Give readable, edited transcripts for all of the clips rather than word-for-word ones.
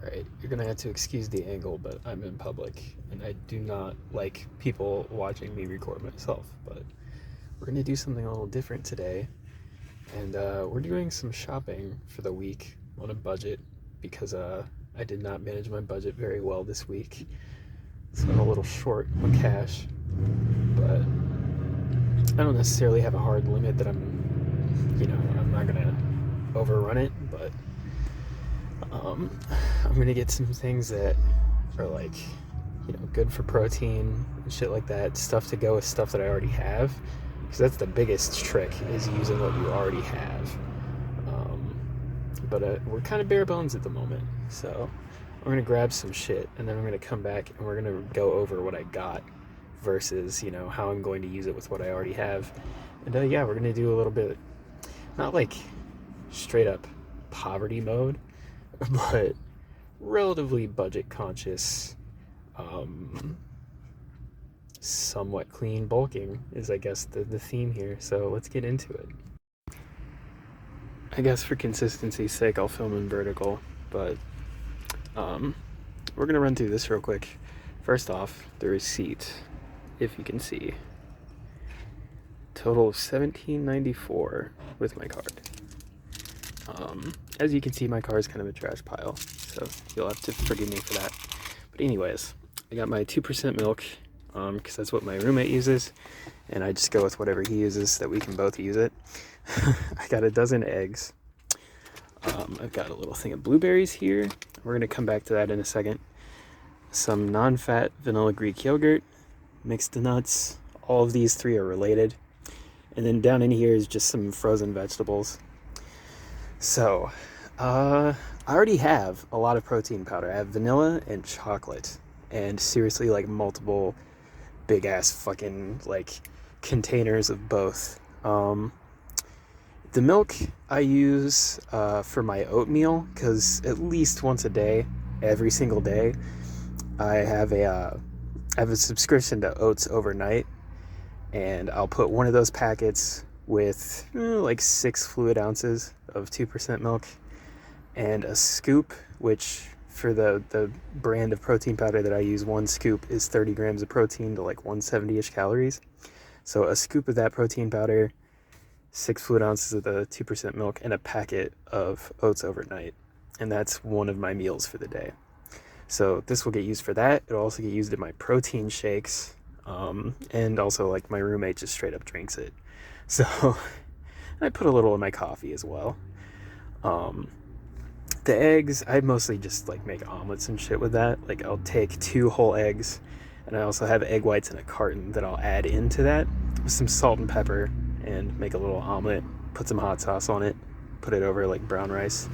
Alright, you're gonna have to excuse the angle, but I'm in public, and I do not like people watching me record myself, but we're gonna do something a little different today, and we're doing some shopping for the week on a budget, because I did not manage my budget very well this week, so I'm a little short on cash, but I don't necessarily have a hard limit that I'm not gonna overrun it, but I'm gonna get some things that are like, good for protein and shit like that. Stuff to go with stuff that I already have, because that's the biggest trick is using what you already have. But we're kind of bare bones at the moment, so we're gonna grab some shit and then I'm gonna come back and we're gonna go over what I got versus how I'm going to use it with what I already have. And yeah, we're gonna do a little bit, not like straight up poverty mode, but relatively budget conscious, somewhat clean bulking is, I guess, the theme here. So let's get into it. I guess for consistency's sake, I'll film in vertical, but we're gonna run through this real quick. First off, the receipt, if you can see, total of $17.94 with my card. As you can see, my car is kind of a trash pile, so you'll have to forgive me for that. But anyways, I got my 2% milk, because that's what my roommate uses, and I just go with whatever he uses that we can both use it. I got a dozen eggs. I've got a little thing of blueberries here. We're going to come back to that in a second. Some non-fat vanilla Greek yogurt, mixed nuts. All of these three are related. And then down in here is just some frozen vegetables. So, I already have a lot of protein powder. I have vanilla and chocolate, and seriously, like, multiple big ass fucking, like, containers of both. The milk I use for my oatmeal, because at least once a day, every single day, I have a subscription to Oats Overnight, and I'll put one of those packets with like 6 fluid ounces of 2% milk and a scoop, which for the brand of protein powder that I use, one scoop is 30 grams of protein to like 170-ish calories. So a scoop of that protein powder, 6 fluid ounces of the 2% milk, and a packet of Oats Overnight. And that's one of my meals for the day. So this will get used for that. It'll also get used in my protein shakes. And also, like, my roommate just straight up drinks it. So I put a little in my coffee as well. The eggs, I mostly just like make omelets and shit with that. Like, I'll take 2 whole eggs, and I also have egg whites in a carton that I'll add into that with some salt and pepper and make a little omelet, put some hot sauce on it, put it over like brown rice,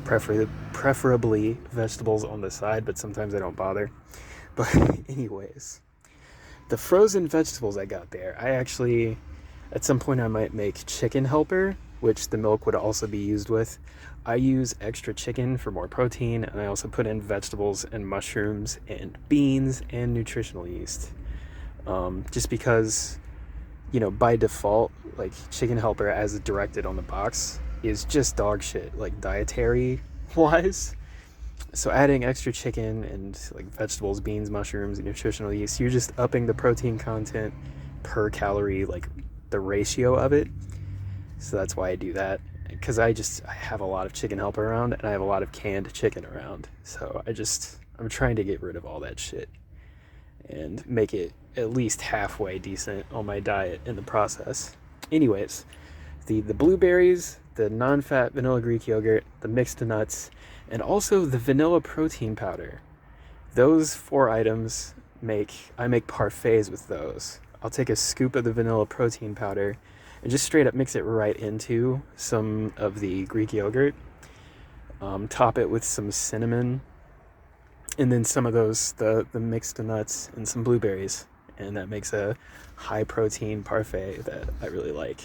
preferably vegetables on the side, but sometimes I don't bother. But anyways, the frozen vegetables I got there, I actually, at some point I might make chicken helper, which the milk would also be used with. I use extra chicken for more protein, and I also put in vegetables and mushrooms and beans and nutritional yeast. Just because, by default, like, chicken helper as directed on the box is just dog shit, like, dietary wise. So adding extra chicken and like vegetables, beans, mushrooms, and nutritional yeast, you're just upping the protein content per calorie, like the ratio of it. So that's why I do that, because I have a lot of chicken helper around, and I have a lot of canned chicken around. So I'm trying to get rid of all that shit and make it at least halfway decent on my diet in the process. Anyways, the blueberries, the non-fat vanilla Greek yogurt, the mixed nuts, and also the vanilla protein powder. Those 4 items I make parfaits with those. I'll take a scoop of the vanilla protein powder and just straight up mix it right into some of the Greek yogurt. Top it with some cinnamon, and then some of those, the mixed nuts and some blueberries. And that makes a high protein parfait that I really like.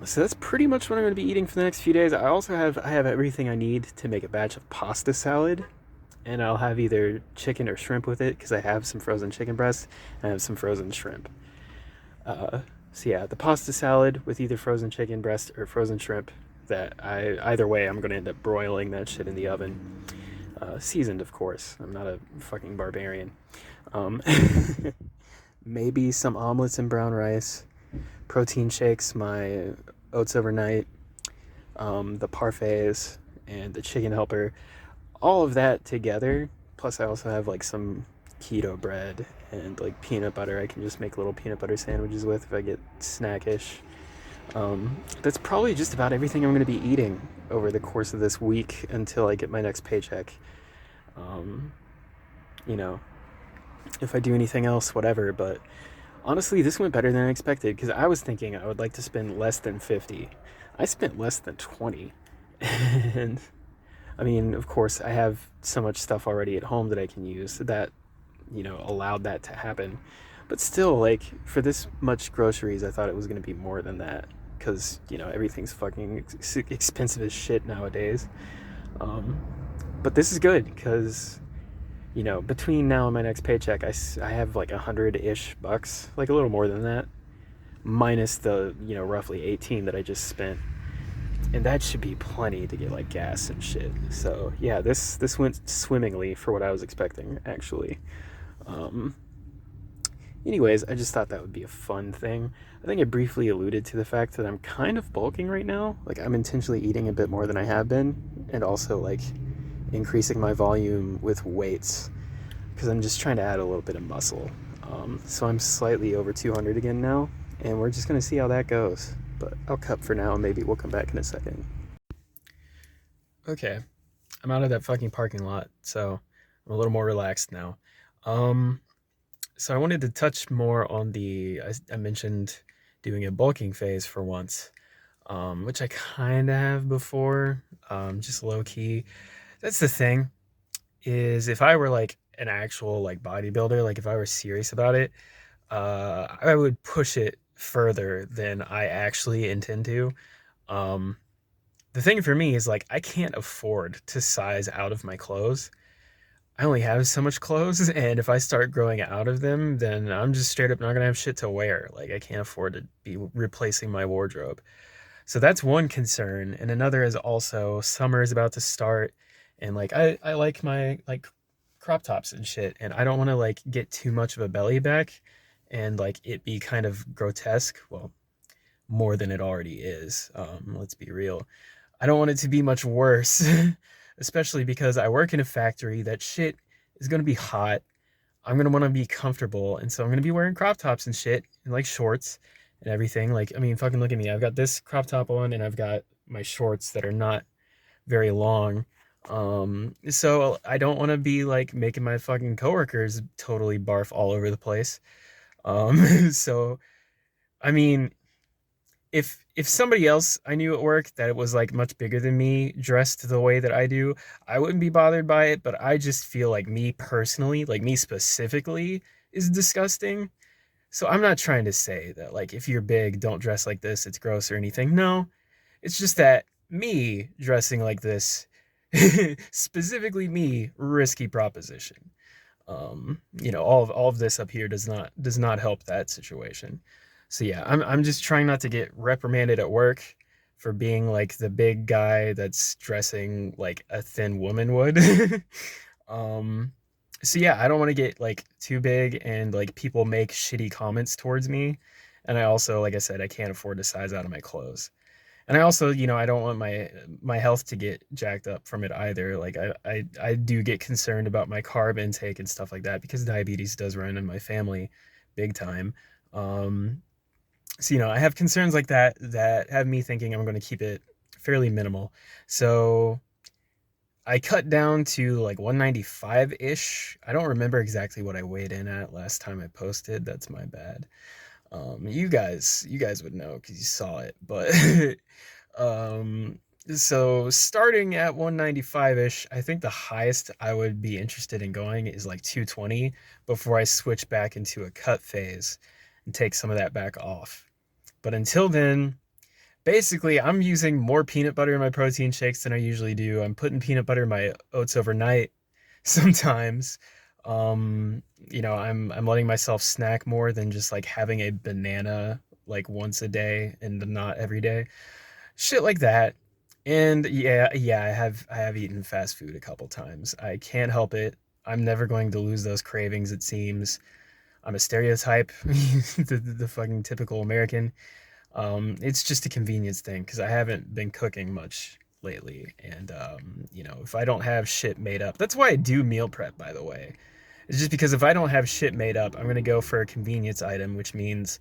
So that's pretty much what I'm going to be eating for the next few days. I have everything I need to make a batch of pasta salad, and I'll have either chicken or shrimp with it, because I have some frozen chicken breast and I have some frozen shrimp. So yeah, the pasta salad with either frozen chicken breast or frozen shrimp, that either way I'm going to end up broiling that shit in the oven. Seasoned, of course. I'm not a fucking barbarian. Um, maybe some omelets and brown rice, protein shakes, my oats overnight, the parfaits, and the chicken helper. All of that together. Plus, I also have like some keto bread and like peanut butter. I can just make little peanut butter sandwiches with if I get snackish. That's probably just about everything I'm going to be eating over the course of this week until I get my next paycheck. Um, you know, if I do anything else, whatever. But honestly, this went better than I expected because I was thinking I would like to spend less than 50. I spent less than 20. And I mean, of course, I have so much stuff already at home that I can use that, allowed that to happen. But still, like, for this much groceries, I thought it was going to be more than that because, everything's fucking expensive as shit nowadays. Um, but this is good because, between now and my next paycheck, I have like 100-ish bucks, like a little more than that, minus the, roughly 18 that I just spent. And that should be plenty to get like gas and shit. So yeah, this went swimmingly for what I was expecting, actually. Um, Anyways, I just thought that would be a fun thing. I think I briefly alluded to the fact that I'm kind of bulking right now. Like I'm intentionally eating a bit more than I have been, and also like increasing my volume with weights because I'm just trying to add a little bit of muscle. So I'm slightly over 200 again now, and we're just gonna see how that goes. But I'll cut for now, and maybe we'll come back in a second. Okay, I'm out of that fucking parking lot, so I'm a little more relaxed now. Um, so I wanted to touch more on I mentioned doing a bulking phase for once, which I kind of have before, just low key. That's the thing, is if I were like an actual like bodybuilder, like if I were serious about it, I would push it further than I actually intend to. Um, the thing for me is like I can't afford to size out of my clothes. I only have so much clothes, and if I start growing out of them, then I'm just straight up not gonna have shit to wear. Like I can't afford to be replacing my wardrobe. So that's one concern, and another is also summer is about to start, and like I like my like crop tops and shit, and I don't want to like get too much of a belly back, and like it be kind of grotesque. Well, more than it already is. Let's be real. I don't want it to be much worse, especially because I work in a factory that shit is gonna be hot. I'm gonna want to be comfortable, and so I'm gonna be wearing crop tops and shit, and like shorts and everything. Like, I mean, fucking look at me. I've got this crop top on, and I've got my shorts that are not very long. So I don't want to be like making my fucking coworkers totally barf all over the place. So I mean, if somebody else I knew at work that was like much bigger than me dressed the way that I do, I wouldn't be bothered by it, but I just feel like me personally, like me specifically, is disgusting. So I'm not trying to say that like if you're big, don't dress like this, it's gross or anything. No, it's just that me dressing like this, specifically me, risky proposition. All of this up here does not help that situation. So yeah, I'm just trying not to get reprimanded at work for being like the big guy that's dressing like a thin woman would. um, so yeah, I don't want to get like too big and like people make shitty comments towards me. And I also, like I said, I can't afford to size out of my clothes. And I also, I don't want my health to get jacked up from it either. Like I do get concerned about my carb intake and stuff like that because diabetes does run in my family big time. Um, so I have concerns like that have me thinking I'm going to keep it fairly minimal. So I cut down to like 195-ish. I don't remember exactly what I weighed in at last time I posted. That's my bad. You guys would know because you saw it, but um, so starting at 195-ish, I think the highest I would be interested in going is like 220 before I switch back into a cut phase and take some of that back off. But until then, basically, I'm using more peanut butter in my protein shakes than I usually do. I'm putting peanut butter in my oats overnight sometimes. I'm letting myself snack more than just like having a banana like once a day and not every day. Shit like that. And yeah, I have eaten fast food a couple times. I can't help it. I'm never going to lose those cravings, it seems. I'm a stereotype, the fucking typical American. It's just a convenience thing because I haven't been cooking much lately, and if I don't have shit made up, that's why I do meal prep, by the way. It's just because if I don't have shit made up, I'm gonna go for a convenience item, which means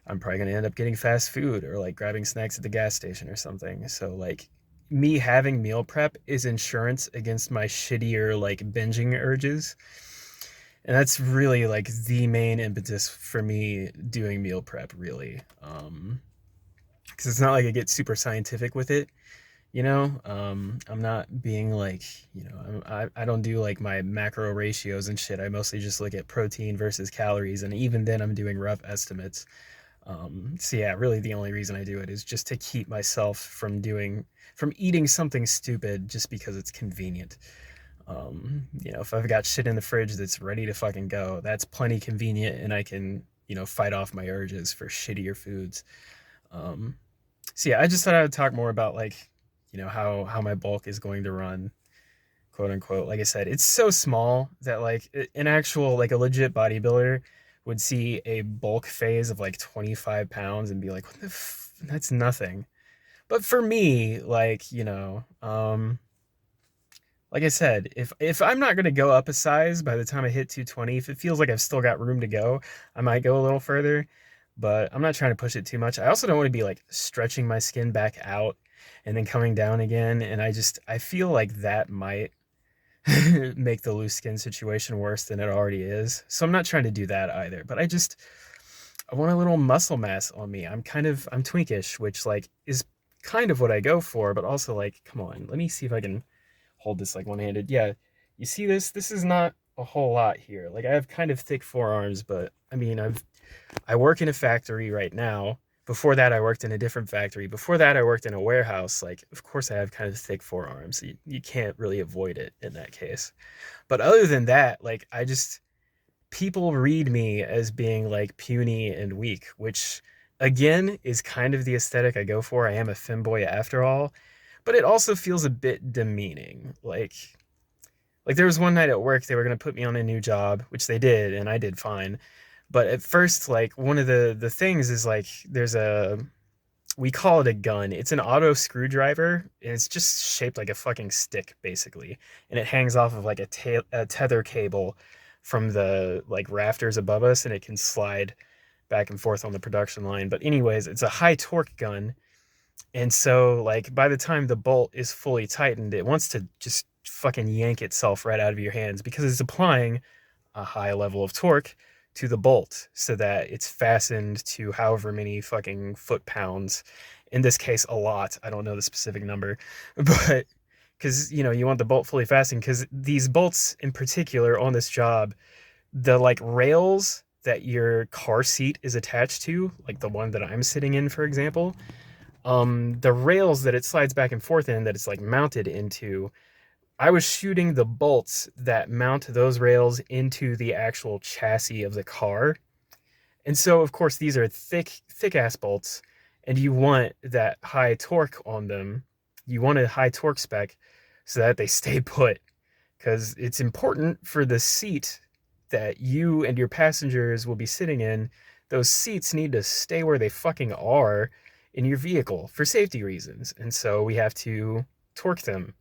I'm probably gonna end up getting fast food or like grabbing snacks at the gas station or something. So like me having meal prep is insurance against my shittier like binging urges. And that's really like the main impetus for me doing meal prep, really. Because it's not like I get super scientific with it, you know. I'm not being like, I don't do like my macro ratios and shit. I mostly just look at protein versus calories, and even then, I'm doing rough estimates. So yeah, really the only reason I do it is just to keep myself from eating something stupid just because it's convenient. If I've got shit in the fridge that's ready to fucking go, that's plenty convenient, and I can, fight off my urges for shittier foods. Um, so yeah, I just thought I would talk more about like, how my bulk is going to run, quote unquote. Like I said, it's so small that like an actual like a legit bodybuilder would see a bulk phase of like 25 pounds and be like, that's nothing. But for me, like, like I said, if I'm not gonna go up a size by the time I hit 220, if it feels like I've still got room to go, I might go a little further. But I'm not trying to push it too much. I also don't want to be like stretching my skin back out and then coming down again. And I feel like that might make the loose skin situation worse than it already is. So I'm not trying to do that either. But I want a little muscle mass on me. I'm twinkish, which like is kind of what I go for, but also like, come on, let me see if I can hold this like one-handed. Yeah, you see this? This is not a whole lot here. Like I have kind of thick forearms, but I mean, I work in a factory right now. Before that, I worked in a different factory. Before that, I worked in a warehouse. Like, of course, I have kind of thick forearms. You can't really avoid it in that case. But other than that, like, people read me as being like puny and weak, which again is kind of the aesthetic I go for. I am a femboy after all, but it also feels a bit demeaning. Like there was one night at work they were gonna put me on a new job, which they did, and I did fine. But at first, like one of the things is like there's a we call it a gun. It's an auto screwdriver, and it's just shaped like a fucking stick, basically. And it hangs off of like a tether cable from the like rafters above us, and it can slide back and forth on the production line. But anyways, it's a high torque gun, and so like by the time the bolt is fully tightened, it wants to just fucking yank itself right out of your hands because it's applying a high level of torque to the bolt so that it's fastened to however many fucking foot pounds. In this case, a lot. I don't know the specific number, but because you want the bolt fully fastened because these bolts in particular on this job, the like rails that your car seat is attached to, like the one that I'm sitting in, for example, the rails that it slides back and forth in that it's like mounted into, I was shooting the bolts that mount those rails into the actual chassis of the car. And so, of course, these are thick ass bolts, and you want that high torque on them. You want a high torque spec so that they stay put, because it's important for the seat that you and your passengers will be sitting in. Those seats need to stay where they fucking are in your vehicle for safety reasons. And so we have to torque them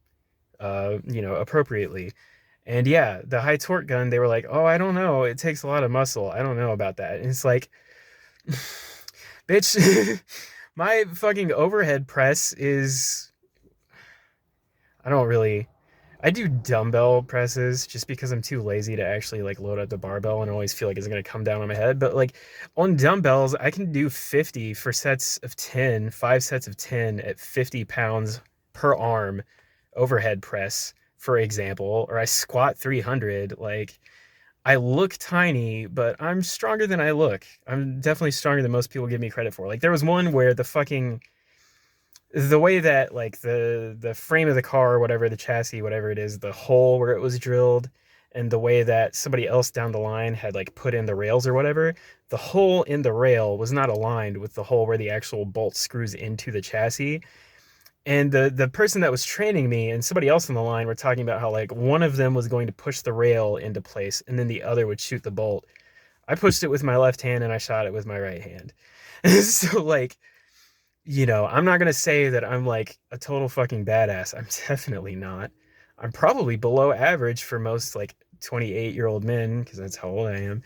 appropriately. And yeah, the high torque gun, they were like, oh, I don't know. It takes a lot of muscle. I don't know about that. And it's like, bitch, my fucking overhead press is, I don't really, I do dumbbell presses just because I'm too lazy to actually like load up the barbell and I always feel like it's going to come down on my head. But like on dumbbells, I can do 50 for sets of 10, 5 sets of 10 at 50 pounds per arm overhead press, for example, or I squat 300. Like, I look tiny, but I'm stronger than I look. I'm definitely stronger than most people give me credit for. Like, there was one where the way that like the frame of the car or whatever, the chassis, whatever it is, the hole where it was drilled, and the way that somebody else down the line had like put in the rails or whatever, the hole in the rail was not aligned with the hole where the actual bolt screws into the chassis. And the person that was training me and somebody else on the line were talking about how like one of them was going to push the rail into place and then the other would shoot the bolt. I pushed it with my left hand and I shot it with my right hand. So like, I'm not gonna say that I'm like a total fucking badass. I'm definitely not. I'm probably below average for most like 28-year-old men because that's how old I am.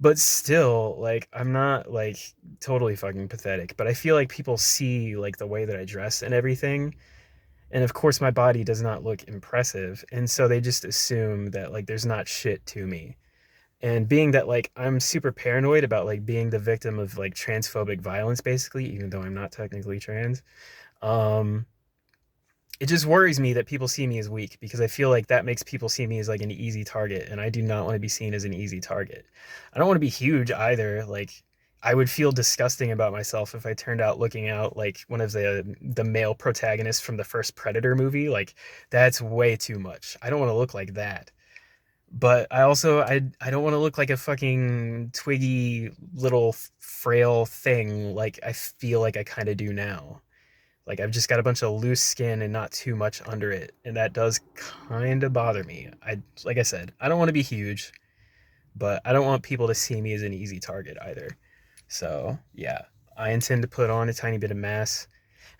But still, like, I'm not like totally fucking pathetic. But I feel like people see like the way that I dress and everything. And of course, my body does not look impressive. And so they just assume that like there's not shit to me. And being that like I'm super paranoid about like being the victim of like transphobic violence, basically, even though I'm not technically trans, um, it just worries me that people see me as weak because I feel like that makes people see me as like an easy target, and I do not want to be seen as an easy target. I don't want to be huge either. Like I would feel disgusting about myself if I turned out looking out like one of the male protagonists from the first Predator movie. Like that's way too much. I don't want to look like that. But I don't want to look like a fucking twiggy little frail thing like I feel like I kind of do now. Like I've just got a bunch of loose skin and not too much under it, and that does kind of bother me. Like I said, I don't want to be huge, but I don't want people to see me as an easy target either. So, yeah, I intend to put on a tiny bit of mass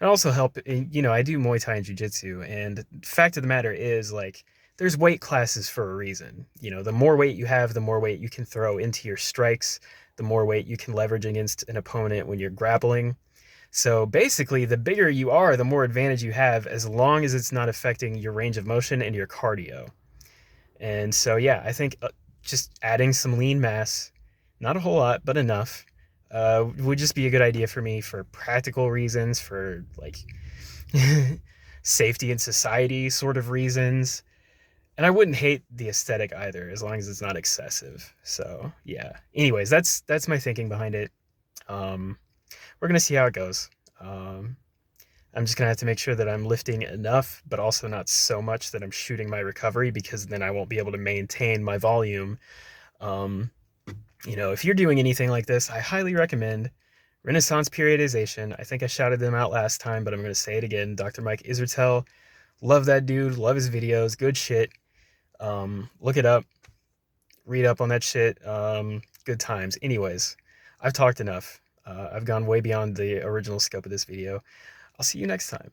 and also help. I do Muay Thai and Jiu Jitsu, and the fact of the matter is, like, there's weight classes for a reason. The more weight you have, the more weight you can throw into your strikes, the more weight you can leverage against an opponent when you're grappling. So basically, the bigger you are, the more advantage you have, as long as it's not affecting your range of motion and your cardio. And so, yeah, I think just adding some lean mass, not a whole lot, but enough, would just be a good idea for me for practical reasons, for like safety and society sort of reasons. And I wouldn't hate the aesthetic either, as long as it's not excessive. So, yeah. Anyways, that's my thinking behind it. Um, we're gonna see how it goes. Um, I'm just gonna have to make sure that I'm lifting enough, but also not so much that I'm shooting my recovery because then I won't be able to maintain my volume. Um, if you're doing anything like this, I highly recommend Renaissance periodization. I think I shouted them out last time, but I'm gonna say it again. Dr. Mike Israetel, love that dude, love his videos, good shit. Look it up, read up on that shit. Good times. Anyways, I've talked enough. I've gone way beyond the original scope of this video. I'll see you next time.